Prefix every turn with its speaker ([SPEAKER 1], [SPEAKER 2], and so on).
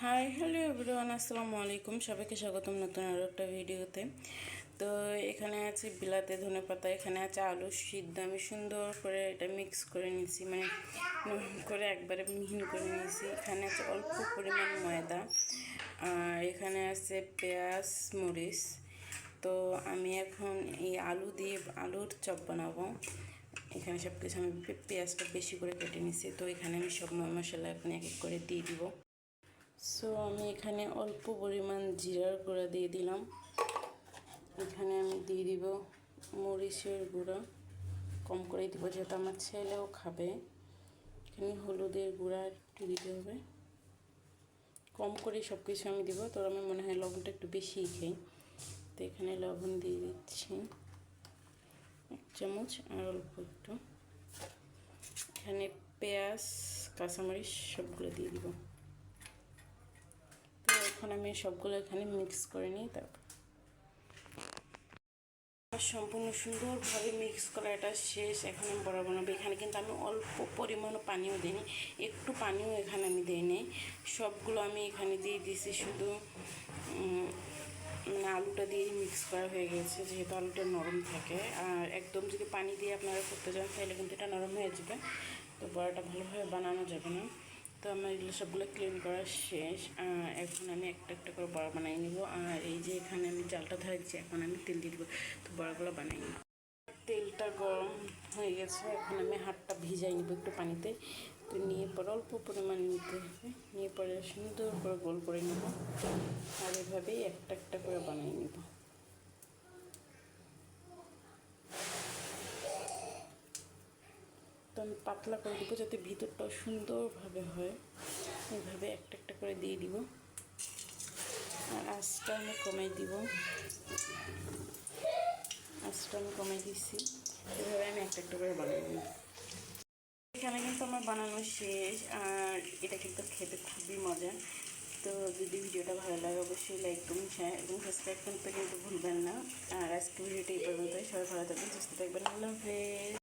[SPEAKER 1] Hi hello everyone, আসসালামু আলাইকুম। সবাইকে স্বাগতম নতুন আরও একটা ভিডিওতে। তো এখানে আছে বিলাতে ধনেপাতা, এখানে আছে আলু সিদ্ধ। আমি সুন্দর করে এটা মিক্স করে নিয়েছি, মানে করে একবারে মিহিন করে নিয়েছি। এখানে আছে অল্প পরিমাণ ময়দা, আর এখানে আছে পেঁয়াজ মরিচ। তো আমি এখন এই আলু দিয়ে আলুর চপ বানাবো। এখানে সব কিছু আমি পেঁয়াজটা বেশি করে কেটে নিয়েছি। তো এখানে আমি সব মশলা এখন এক এক করে দিয়ে দিব। সো আমি এখানে অল্প পরিমাণ জিরার গুঁড়া দিয়ে দিলাম। এখানে আমি দিয়ে দিব মরিচের গুঁড়া, কম করে দিব যেহেতু আমার ছেলেও খাবে। এখানে হলুদের গুঁড়া একটু দিতে হবে, কম করে সব কিছু আমি দিব। তো আমি মনে হয় লবণটা একটু বেশিই খাই, তো এখানে লবণ দিয়ে দিচ্ছি 1 চামচ, আর অল্প একটু। এখানে পেঁয়াজ কাঁচামরিচ সবগুলো দিয়ে দিব। তো এখন আমি সবগুলো এখানে মিক্স করে নিই। তারপর সম্পূর্ণ সুন্দরভাবে মিক্স করা এটা শেষ। এখন আমি বড়া বানাবো। এখানে কিন্তু আমি অল্প পরিমাণ পানিও দিইনি, একটু পানিও এখানে আমি দিইনি। সবগুলো আমি এখানে দিয়ে দিয়েছি, শুধু মানে আলুটা দিয়ে মিক্স করা হয়ে গেছে, যেহেতু আলুটা নরম থাকে। আর একদম যদি পানি দিয়ে আপনারা করতে যান তাহলে কিন্তু এটা নরম হয়ে যাবে, তো বড়াটা ভালোভাবে বানানো যাবে না। তো আমার এগুলো সবগুলো ক্লিন করা শেষ। এখন আমি একটা একটা করে বড়া বানিয়ে নিব। আর এই যে এখানে আমি জালটা ধরেছি, এখন আমি তেল দিয়ে দেবো, তো বড়াগুলো বানিয়ে নিব। তেলটা গরম হয়ে গেছে, এখন আমি হাতটা ভিজাই নিব একটু পানিতে। তো নিয়ে পরে অল্প পরিমাণ নিতে হবে, নিয়ে পরে সুন্দর করে গোল করে নেব। আর এভাবেই একটা একটা করে বানিয়ে নেব। তো আমি পাতলা করে দেবো যাতে ভিতরটাও সুন্দরভাবে হয়। এইভাবে একটা একটা করে দিয়ে দিব, আর আঁচটা আমি কমাই দিব। আঁচটা আমি কমাই দিচ্ছি। এভাবে আমি একটা একটা করে বানিয়ে নিব। এখানে কিন্তু আমার বানানো শেষ, আর এটা কিন্তু খেতে খুবই মজা। তো যদি ভিডিওটা ভালো লাগে অবশ্যই লাইক করুন, শেয়ার এবং সাবস্ক্রাইব করতে কিন্তু ভুলবেন না। আর আজকে ভিডিওটা এই পর্যন্তই। সবাই ভালো থাকবেন, সুস্থ থাকবেন। আল্লাহ হাফেজ।